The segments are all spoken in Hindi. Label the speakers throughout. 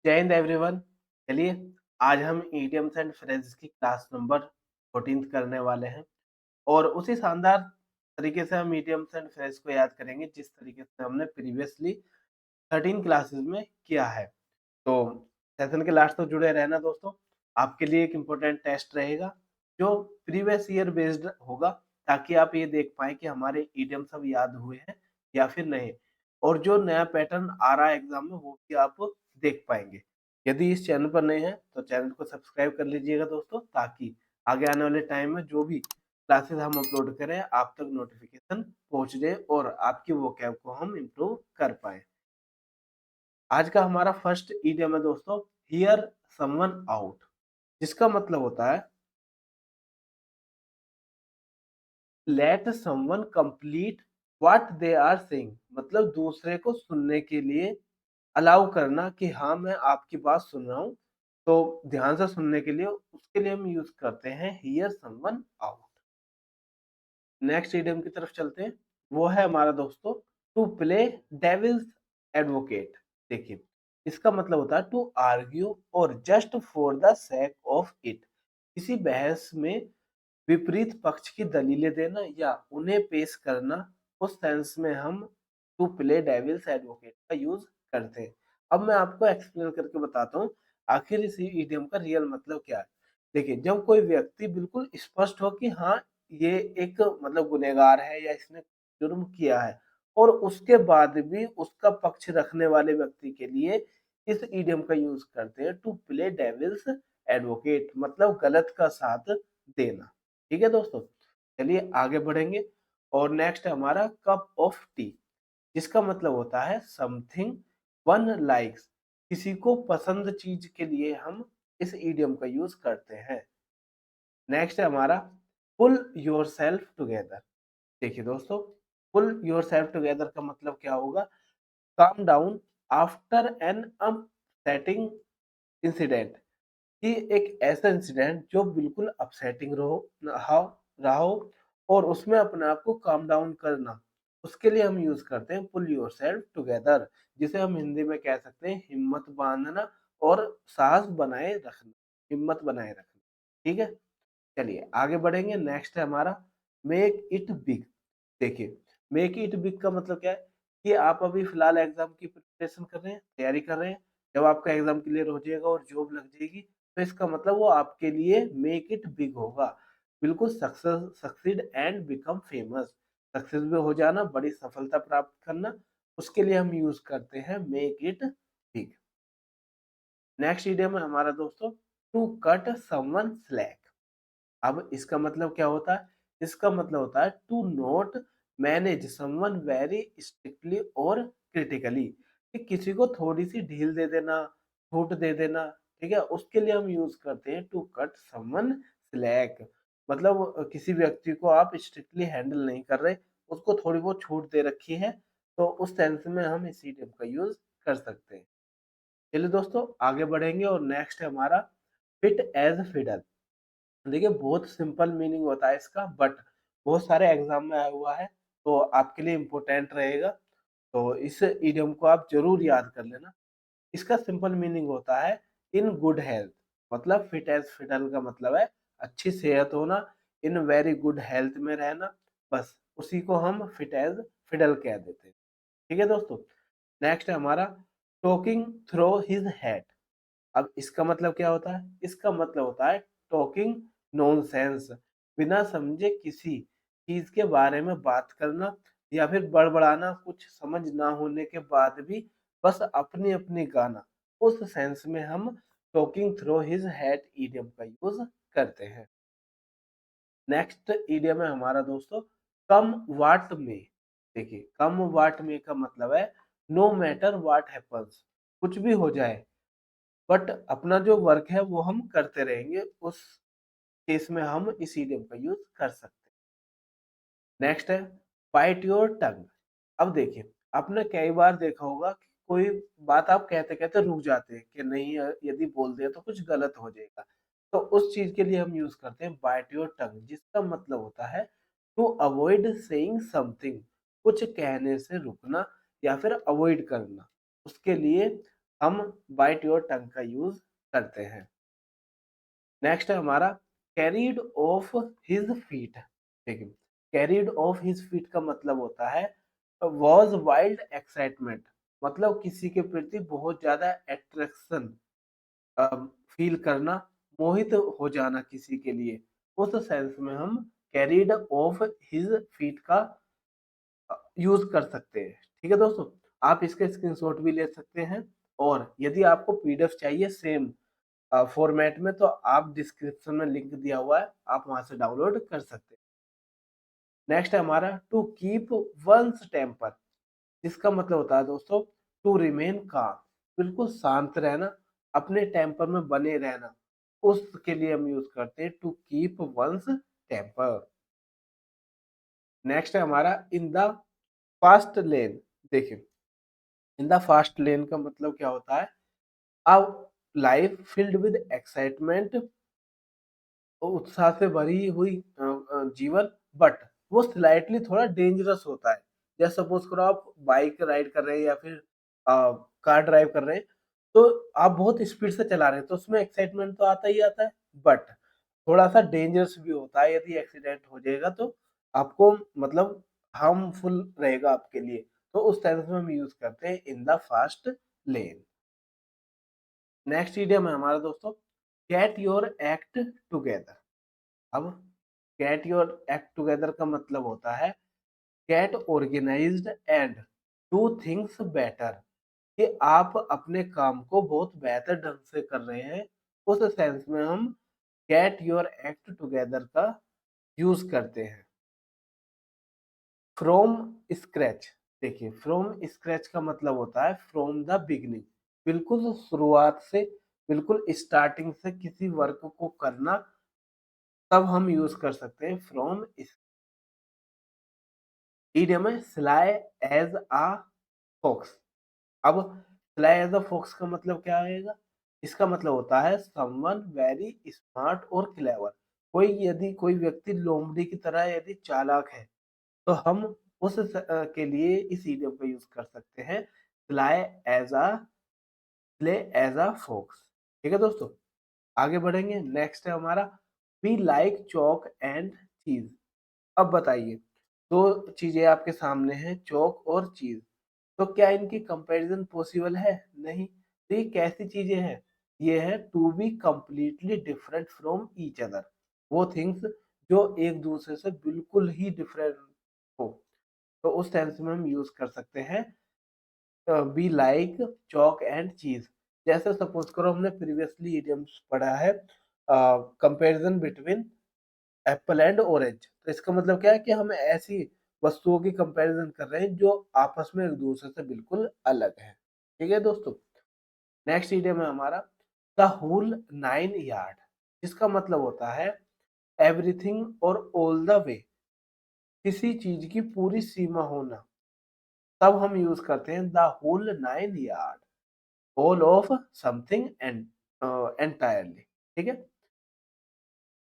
Speaker 1: जय हिंद एवरीवन। चलिए, आज हम इडियम्स एंड फ्रेजेस की क्लास नंबर 14 करने वाले हैं और उसी शानदार तरीके से हम इडियम्स एंड फ्रेज को याद करेंगे जिस तरीके से हमने प्रीवियसली 13 क्लासेस में किया है। तो सेशन के लास्ट तक जुड़े रहना दोस्तों। आपके लिए एक इम्पोर्टेंट टेस्ट रहेगा जो प्रीवियस ईयर बेस्ड होगा, ताकि आप ये देख पाएँ कि हमारे इडियम सब याद हुए हैं या फिर नहीं, और जो नया पैटर्न आ रहा है एग्जाम में वो भी आप देख पाएंगे। यदि इस चैनल पर नए हैं तो चैनल को सब्सक्राइब कर लीजिएगा दोस्तों, ताकि आगे आने वाले टाइम में जो भी क्लासेस हम अपलोड करें आप तक नोटिफिकेशन पहुंच जाए और आपकी वोकैब को हम इम्प्रूव कर पाए। आज का हमारा फर्स्ट इडियम है दोस्तों, हियर समवन आउट, जिसका मतलब होता है let someone complete what they are saying. मतलब दूसरे को सुनने के लिए अलाउ करना कि हाँ मैं आपकी बात सुन रहा हूँ, तो ध्यान से सुनने के लिए उसके लिए हम यूज करते हैं here someone out. Next idiom की तरफ चलते हैं, वो है हमारा दोस्तों टू प्ले डेविल्स एडवोकेट। देखिए, इसका मतलब होता है टू आर्ग्यू और just for the sake of it. किसी बहस में विपरीत पक्ष की दलीलें देना या उन्हें पेश करना, उस सेंस में हम टू प्ले डेविल्स एडवोकेट का यूज करते हैं। अब मैं आपको एक्सप्लेन करके बताता हूँ आखिर इस इडियम का रियल मतलब क्या है। देखिए, जब कोई व्यक्ति बिल्कुल स्पष्ट हो कि हाँ ये एक मतलब गुनहगार है या इसने जुर्म किया है, और उसके बाद भी उसका पक्ष रखने वाले व्यक्ति के लिए इस इडियम का यूज करते हैं टू प्ले डेविल्स एडवोकेट, मतलब गलत का साथ देना। ठीक है दोस्तों, चलिए आगे बढ़ेंगे। और नेक्स्ट है हमारा कप ऑफ टी, जिसका मतलब होता है समथिंग वन लाइक्स। किसी को पसंद चीज के लिए हम इस इडियम का यूज करते हैं। नेक्स्ट है हमारा पुल योर सेल्फ टुगेदर। देखिए दोस्तों, पुल योर सेल्फ टुगेदर का मतलब क्या होगा? Calm down after an upsetting incident, कि एक ऐसा इंसिडेंट जो बिल्कुल अपसेटिंग रहा हो और उसमें अपने आप को काम डाउन करना, उसके लिए हम यूज करते हैं पुल योरसेल्फ टुगेदर, जिसे हम हिंदी में कह सकते हैं हिम्मत बांधना और साहस बनाए रखना, हिम्मत बनाए रखना। ठीक है, चलिए आगे बढ़ेंगे। नेक्स्ट है हमारा मेक इट बिग। देखिए, मेक इट बिग का मतलब क्या है कि आप अभी फिलहाल एग्जाम की प्रिपरेशन कर रहे हैं, तैयारी कर रहे हैं। जब आपका एग्जाम क्लियर हो जाएगा और जॉब लग जाएगी, तो इसका मतलब वो आपके लिए मेक इट बिग होगा। बिल्कुल succeed and become famous, success भी हो जाना, बड़ी सफलता प्राप्त करना, उसके लिए हम यूज करते हैं make it big. Next idiom है हमारा दोस्तों टू कट समवन स्लैक। अब इसका मतलब क्या होता है? इसका मतलब होता है to not manage someone very strictly और क्रिटिकली, कि किसी को थोड़ी सी ढील दे देना, छूट दे देना। ठीक है, उसके लिए हम यूज करते हैं टू कट समवन स्लैक। मतलब किसी व्यक्ति को आप स्ट्रिक्टली हैंडल नहीं कर रहे, उसको थोड़ी बहुत छूट दे रखी है, तो उस सेंस में हम इस इडियम का यूज कर सकते हैं। चलिए दोस्तों आगे बढ़ेंगे और नेक्स्ट है हमारा फिट एज फिडल। देखिए, बहुत सिंपल मीनिंग होता है इसका, बट बहुत सारे एग्जाम में आया हुआ है, तो आपके लिए इम्पोर्टेंट रहेगा। तो इस इडियम को आप जरूर याद कर लेना। इसका सिंपल मीनिंग होता है इन गुड हेल्थ। मतलब फिट एज फिडल का मतलब है अच्छी सेहत होना, इन वेरी गुड हेल्थ में रहना, बस उसी को हम फिट एज फिडल कह देते हैं। ठीक है दोस्तों, नेक्स्ट है हमारा टॉकिंग थ्रो हिज हेड। अब इसका मतलब क्या होता है? इसका मतलब होता है टॉकिंग नॉनसेंस, बिना समझे किसी चीज के बारे में बात करना या फिर बड़बड़ाना, कुछ समझ ना होने के बाद भी बस अपनी अपनी गाना, उस सेंस में हम talking through his head idiom का यूज करते हैं। नेक्स्ट इडियम है हमारा दोस्तों कम वाट में। देखिए, कम वाट में का मतलब है नो मैटर व्हाट हैपन्स, कुछ भी हो जाए बट अपना जो वर्क है वो हम करते रहेंगे, उस केस में हम इस इडियम का यूज कर सकते हैं। नेक्स्ट है बाइट योर टंग। अब देखिए, आपने कई बार देखा होगा कि कोई बात आप कहते कहते रुक जाते हैं कि नहीं, यदि बोल दिया तो कुछ गलत हो जाएगा, तो उस चीज के लिए हम यूज करते हैं बाइट योर टंग, जिसका मतलब होता है टू अवॉइड सेइंग समथिंग, कुछ कहने से रुकना या फिर अवॉइड करना, उसके लिए हम बाइट योर टंग का यूज करते हैं। नेक्स्ट है हमारा कैरीड ऑफ हिज फीट। देखिए, कैरीड ऑफ हिज फीट का मतलब होता है वॉज वाइल्ड एक्साइटमेंट, मतलब किसी के प्रति बहुत ज्यादा अट्रैक्शन फील करना, मोहित हो जाना किसी के लिए, उस सेंस में हम कैरीड ऑफ हिज फीट का यूज कर सकते हैं। ठीक है दोस्तों, आप इसके स्क्रीनशॉट भी ले सकते हैं, और यदि आपको पीडीएफ चाहिए सेम फॉर्मेट में तो आप डिस्क्रिप्शन में लिंक दिया हुआ है, आप वहां से डाउनलोड कर सकते हैं। नेक्स्ट है हमारा टू कीप वंस टेम्पर, जिसका मतलब होता है दोस्तों टू रिमेन काम, बिल्कुल शांत रहना, अपने टेम्पर में बने रहना, उसके लिए हम यूज करते हैं to keep one's temper. Next है हमारा इन द फास्ट लेन। देखिए, इन द फास्ट लेन का मतलब क्या होता है, अब लाइफ फिल्ड विद एक्साइटमेंट, उत्साह से भरी हुई जीवन, बट वो स्लाइटली थोड़ा डेंजरस होता है। जैसे सपोज करो आप बाइक राइड कर रहे हैं या फिर कार ड्राइव कर रहे हैं, तो आप बहुत स्पीड से चला रहे हैं तो उसमें एक्साइटमेंट तो आता ही आता है, बट थोड़ा सा डेंजरस भी होता है। यदि एक्सीडेंट हो जाएगा तो आपको मतलब हार्मफुल रहेगा आपके लिए, तो उस तरह से हम यूज करते हैं in the fast lane. Next idiom है हमारा दोस्तों गेट योर एक्ट टुगेदर। अब गेट योर एक्ट टुगेदर का मतलब होता है get organised and do things better, कि आप अपने काम को बहुत बेहतर ढंग से कर रहे हैं, उस सेंस में हम गेट योर एक्ट टुगेदर का यूज करते हैं। From scratch. देखिए, फ्रॉम स्क्रैच का मतलब होता है फ्रॉम द बिगनिंग, बिल्कुल शुरुआत से, बिल्कुल स्टार्टिंग से किसी वर्क को करना, तब हम यूज कर सकते हैं फ्रॉम। इडियम है स्लाई एज आ फॉक्स। अब स्लाई एज अ फॉक्स का मतलब क्या आएगा, इसका मतलब होता है समवन वेरी स्मार्ट और क्लेवर, कोई यदि कोई व्यक्ति लोमड़ी की तरह यदि चालाक है, तो हम के लिए इस इडियम का यूज कर सकते हैं sly as a play as a fox. ठीक है दोस्तों, आगे बढ़ेंगे। नेक्स्ट है हमारा वी लाइक चौक एंड चीज। अब बताइए, दो चीजें आपके सामने हैं, चौक और चीज, तो क्या इनकी कंपैरिजन पॉसिबल है? नहीं। तो ये कैसी चीजें हैं? ये है to be completely different from each other, वो थिंग्स जो एक दूसरे से बिल्कुल ही डिफरेंट हो, तो उस सेंस में हम यूज कर सकते हैं बी लाइक चॉक एंड चीज। जैसे सपोज करो हमने प्रीवियसली इडियम्स पढ़ा है comparison between Apple and orange, तो इसका मतलब क्या है कि हम ऐसी वस्तुओं की कंपैरिजन कर रहे हैं जो आपस में एक दूसरे से बिल्कुल अलग है। ठीक है दोस्तों, नेक्स्ट इडियम है हमारा द होल नाइन यार्ड, जिसका मतलब होता है एवरीथिंग और ऑल द वे, किसी चीज की पूरी सीमा होना, तब हम यूज करते हैं the whole nine yard, all of something and entirely. ठीक है,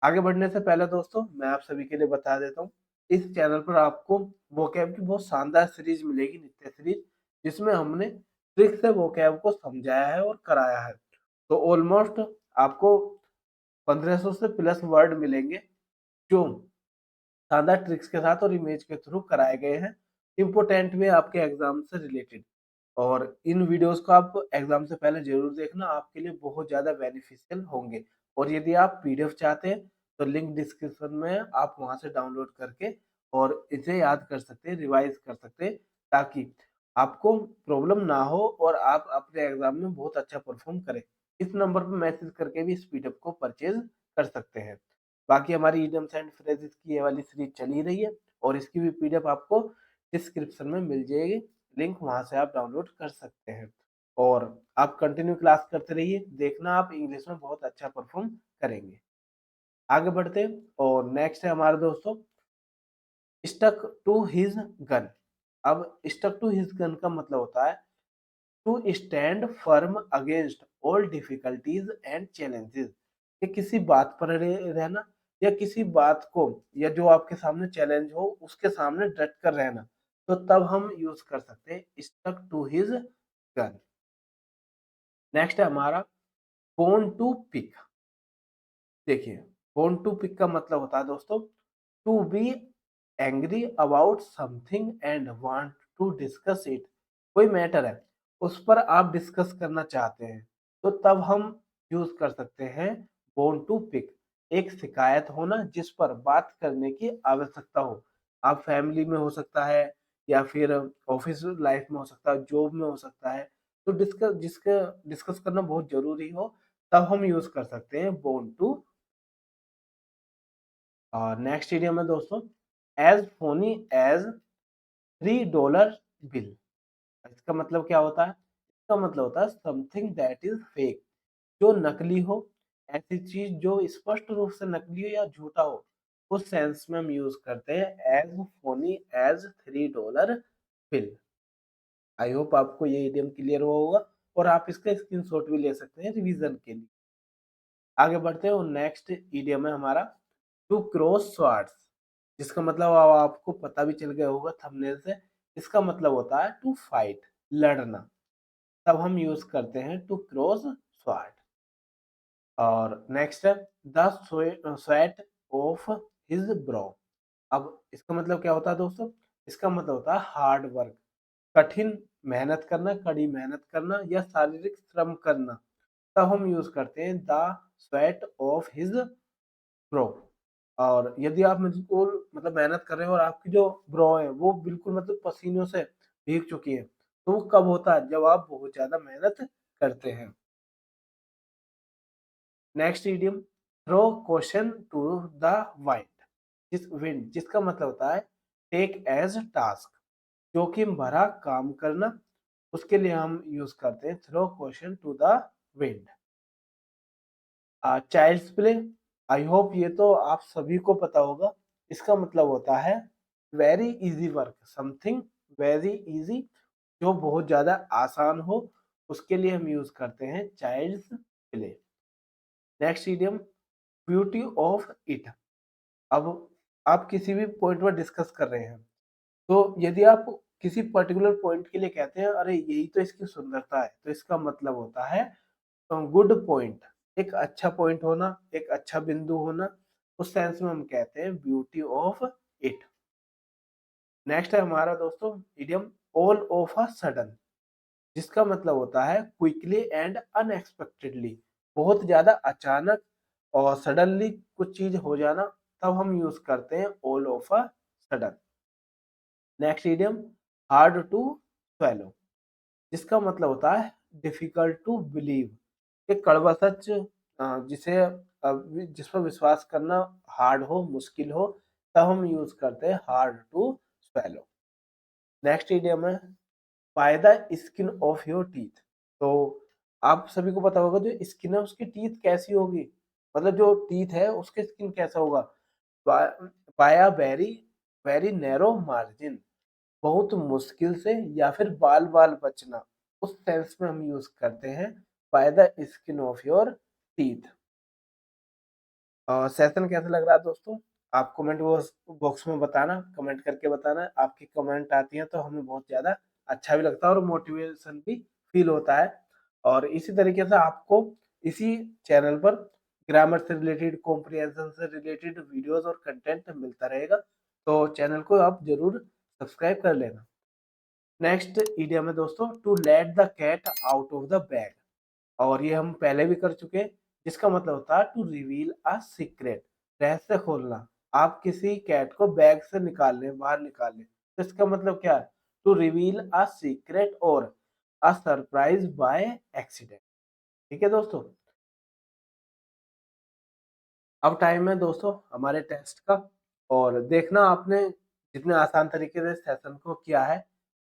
Speaker 1: आगे बढ़ने से पहले दोस्तों मैं आप सभी के लिए बता देता हूँ, इस चैनल पर आपको वोकैब की बहुत शानदार सीरीज मिलेगी, नित्य सीरीज, जिसमें हमने ट्रिक से वोकैब को समझाया है और कराया है। तो ऑलमोस्ट आपको 1500 से प्लस वर्ड मिलेंगे जो शानदार ट्रिक्स के साथ और इमेज के थ्रू कराए गए हैं, इम्पोर्टेंट में आपके एग्जाम से रिलेटेड। और इन वीडियोस को आप एग्जाम से पहले जरूर देखना, आपके लिए बहुत ज़्यादा बेनिफिशियल होंगे। और यदि आप पीडीएफ चाहते हैं तो लिंक डिस्क्रिप्शन में, आप वहां से डाउनलोड करके और इसे याद कर सकते हैं, रिवाइज कर सकते हैं, ताकि आपको प्रॉब्लम ना हो और आप अपने एग्जाम में बहुत अच्छा परफॉर्म करें। इस नंबर पर मैसेज करके भी इस पीडीएफ को परचेज कर सकते हैं। बाकी हमारी इडियम्स एंड फ्रेजेस की ये वाली सीरीज चली रही है, और इसकी भी पीडीएफ आपको डिस्क्रिप्शन में मिल जाएगी, लिंक वहां से आप डाउनलोड कर सकते हैं। और आप कंटिन्यू क्लास करते रहिए, देखना आप इंग्लिश में बहुत अच्छा परफॉर्म करेंगे। आगे बढ़ते हैं, और नेक्स्ट है हमारे दोस्तों स्टक टू हिज गन। अब स्टक टू हिज गन का मतलब होता है to stand firm against all difficulties and challenges, कि किसी बात पर रहना, या किसी बात को, या जो आपके सामने चैलेंज हो उसके सामने डट कर रहना, तो तब हम यूज कर सकते हैं stuck to his gun. Next है हमारा फोन टू पिक। देखिए, फोन टू पिक का मतलब होता है दोस्तों to be angry about something and want to discuss it. कोई मैटर है, उस पर आप डिस्कस करना चाहते हैं, तो तब हम यूज कर सकते हैं फोन टू पिक। एक शिकायत होना जिस पर बात करने की आवश्यकता हो। आप फैमिली में हो सकता है, या फिर ऑफिस लाइफ में हो सकता है, जॉब में हो सकता है, तो जिसका डिस्कस करना बहुत जरूरी हो, तब हम यूज कर सकते हैं बोन टू। और नेक्स्ट इडियम है दोस्तों एज फोनी एज $3 बिल। इसका मतलब क्या होता है? इसका मतलब होता है समथिंग दैट इज फेक, जो नकली हो। ऐसी चीज जो स्पष्ट रूप से नकली हो या झूठा हो, उस सेंस में हम यूज करते हैं as phony as $3 bill. I hope आपको ये इडियम क्लियर हुआ होगा, और आप इसका स्क्रीनशॉट भी ले सकते हैं रिवीजन के लिए। आगे बढ़ते हैं, और नेक्स्ट इडियम है हमारा टू क्रॉस स्वर्ड्स, जिसका मतलब अब आपको पता भी चल गया होगा थंबनेल से। इसका मतलब होता है टू फाइट, लड़ना। तब हम यूज करते हैं टू क्रॉस स्वॉर्ड। और नेक्स्ट है the sweat of his bro. अब इसका मतलब क्या होता है दोस्तों? इसका मतलब होता है हार्ड वर्क, कठिन मेहनत करना, कड़ी मेहनत करना या शारीरिक श्रम करना। तब हम यूज करते हैं the sweat of his bro. और यदि आप बिल्कुल मतलब मेहनत कर रहे हो और आपकी जो ब्रो है वो बिल्कुल मतलब पसीनों से भीग चुकी है, तो वो कब होता है? जब आप बहुत ज्यादा मेहनत करते हैं। Next idiom throw question to the wind, जिसका मतलब होता है टेक एज टास्क, जोखिम भरा काम करना। उसके लिए हम यूज करते हैं throw question to the wind. Child's play, I hope ये तो आप सभी को पता होगा। इसका मतलब होता है very easy work, something very easy, जो बहुत ज्यादा आसान हो। उसके लिए हम यूज करते हैं child's play. Next idiom beauty of it. अब आप किसी भी पॉइंट पर डिस्कस कर रहे हैं, तो यदि आप किसी पर्टिकुलर पॉइंट के लिए कहते हैं अरे यही तो इसकी सुंदरता है, तो इसका मतलब होता है गुड पॉइंट, एक अच्छा पॉइंट होना, एक अच्छा बिंदु होना। उस सेंस में हम कहते हैं ब्यूटी ऑफ इट। नेक्स्ट है हमारा दोस्तों idiom all of a sudden, जिसका मतलब होता है क्विकली एंड अनएक्सपेक्टेडली, बहुत ज्यादा अचानक और सडनली कुछ चीज हो जाना। तब हम यूज करते हैं all of a sudden. Next idiom hard to swallow, जिसका मतलब होता है डिफिकल्ट टू बिलीव, एक कड़वा सच जिसे जिस पर विश्वास करना हार्ड हो, मुश्किल हो। तब हम यूज करते हैं hard to swallow. Next idiom है by the skin of your teeth. तो आप सभी को पता होगा जो स्किन है उसकी टीथ कैसी होगी, मतलब जो टीथ है उसके स्किन कैसा होगा? By a very very narrow margin, बहुत मुश्किल से, या फिर बाल बाल बचना। उस सेंस में हम यूज करते हैं bye the skin of your teeth. Session कैसा लग रहा है दोस्तों? आप कमेंट बॉक्स में बताना, कमेंट करके बताना। आपकी कमेंट आती है तो हमें बहुत ज़्यादा अच्छा भी लगता है और मोटिवेशन भी फील होता है। और इसी तरीके से आपको इसी चैनल पर ग्रामर से रिलेटेड, कॉम्प्रिहेंशन से रिलेटेड वीडियोस और कंटेंट मिलता रहेगा। तो चैनल को आप जरूर सब्सक्राइब कर लेना। नेक्स्ट इडियम है दोस्तों to let the cat out of the bag, और ये हम पहले भी कर चुके हैं। जिसका मतलब होता है टू रिवील अ सीक्रेट, रहस्य खोलना। आप किसी कैट को बैग से निकाल लें, बाहर निकाल लें, तो इसका मतलब क्या है? टू रिवील अ सीक्रेट और अ सरप्राइज बाय एक्सीडेंट। ठीक है दोस्तों, अब टाइम है दोस्तों हमारे टेस्ट का। और देखना आपने जितने आसान तरीके से सेशन को किया है,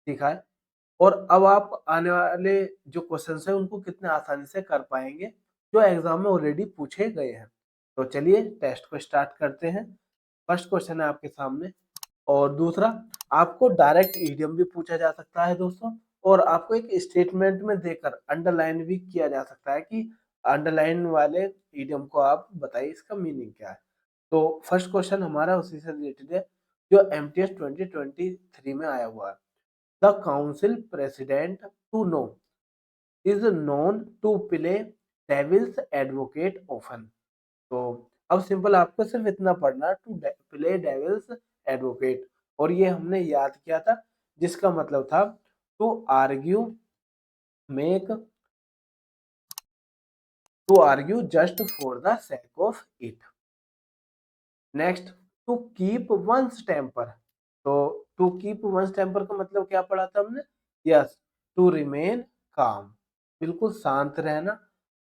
Speaker 1: सीखा है, और अब आप आने वाले जो क्वेश्चन है उनको कितने आसानी से कर पाएंगे, जो एग्जाम में ऑलरेडी पूछे गए हैं। तो चलिए टेस्ट को स्टार्ट करते हैं। फर्स्ट क्वेश्चन है आपके सामने। और दूसरा, आपको डायरेक्ट ईडियम भी पूछा जा सकता है दोस्तों, और आपको एक स्टेटमेंट में देकर अंडरलाइन भी किया जा सकता है कि अंडरलाइन वाले ईडियम को आप बताइए इसका मीनिंग क्या है। तो फर्स्ट क्वेश्चन हमारा उसी से रिलेटेड है, जो एमटीएस 2023 में आया हुआ है। The council president to know, is known to play devil's advocate often. तो अब सिंपल आपको सिर्फ इतना पढ़ना, टू प्ले डेविल्स एडवोकेट, और ये हमने याद किया था जिसका मतलब था to argue make to argue just for the sake of it. Next, to keep one's temper. तो टू कीप वंस टेम्पर का मतलब क्या पढ़ा था हमने? यस, टू रिमेन काम, बिल्कुल शांत रहना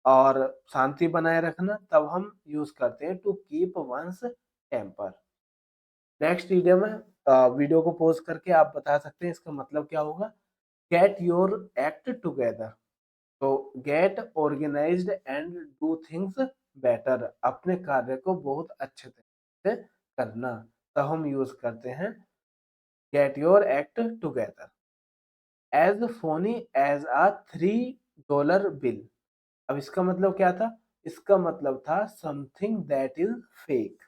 Speaker 1: और शांति बनाए रखना, तब हम यूज करते हैं to keep one's temper. Next idiom है, वीडियो को पॉज करके आप बता सकते हैं इसका मतलब क्या होगा। Get your act together. तो get organised and do things better, अपने कार्य को बहुत अच्छे तरीके से करना, तो हम यूज करते हैं get your act together. As phony as a $3 bill. अब इसका मतलब क्या था? इसका मतलब था something that is fake.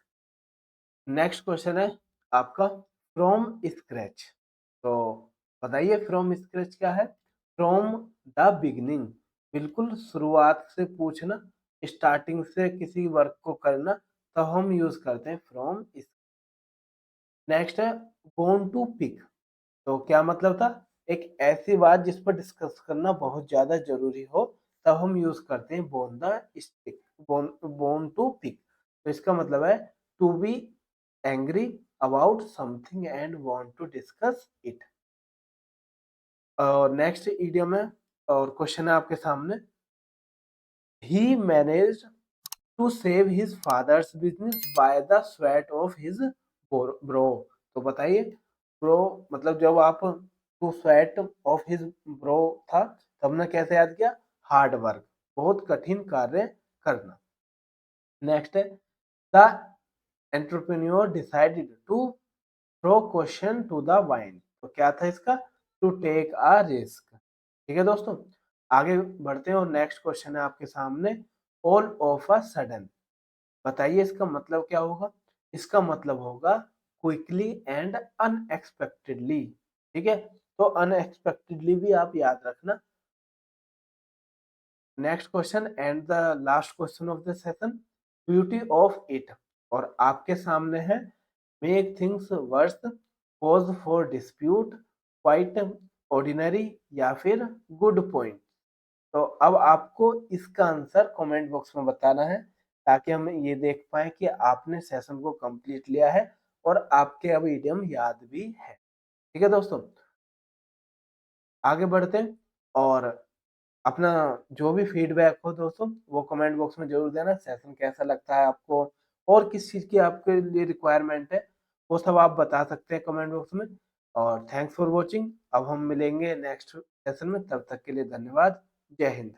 Speaker 1: Next question है आपका फ्रॉम स्क्रैच। तो बताइए फ्रॉम स्क्रैच क्या है? फ्रॉम द बिगनिंग, बिल्कुल शुरुआत से पूछना, स्टार्टिंग से किसी वर्क को करना, तो हम यूज करते हैं फ्रॉम। नेक्स्ट है बोर्न टू पिक। तो क्या मतलब था? एक ऐसी बात जिस पर डिस्कस करना बहुत ज्यादा जरूरी हो, तब हम यूज करते हैं bone the stick, bone to pick. तो इसका मतलब है to be angry about something and want to discuss it. और नेक्स्ट इडियम है और क्वेश्चन है आपके सामने। He managed to save his father's business by the sweat of his brow. तो बताइए, ब्रो मतलब जब आप to sweat of his brow था, तो हमने कैसे याद किया? हार्ड वर्क, बहुत कठिन कार्य करना। नेक्स्ट है the entrepreneur decided to throw question to the wind. तो क्या था इसका? To take a risk. ठीक है दोस्तों, आगे बढ़ते हैं और नेक्स्ट क्वेश्चन है आपके सामने। All of a sudden. बताइए इसका मतलब क्या होगा? इसका मतलब होगा क्विकली एंड अनएक्सपेक्टेडली। ठीक है, तो अनएक्सपेक्टेडली भी आप याद रखना। Next question and the last question of the session, beauty of it. और आपके सामने है make things verse, cause for dispute, quite ordinary, या फिर गुड पॉइंट। तो अब आपको इसका आंसर कमेंट बॉक्स में बताना है, ताकि हम ये देख पाए कि आपने सेशन को कंप्लीट लिया है और आपके अब इडियम याद भी है। ठीक है दोस्तों, आगे बढ़ते हैं और अपना जो भी फीडबैक हो दोस्तों वो कमेंट बॉक्स में जरूर देना। सेशन कैसा लगता है आपको और किस चीज़ की आपके लिए रिक्वायरमेंट है, वो सब आप बता सकते हैं कमेंट बॉक्स में। और थैंक्स फॉर वॉचिंग। अब हम मिलेंगे नेक्स्ट सेशन में, तब तक के लिए धन्यवाद। जय हिंद।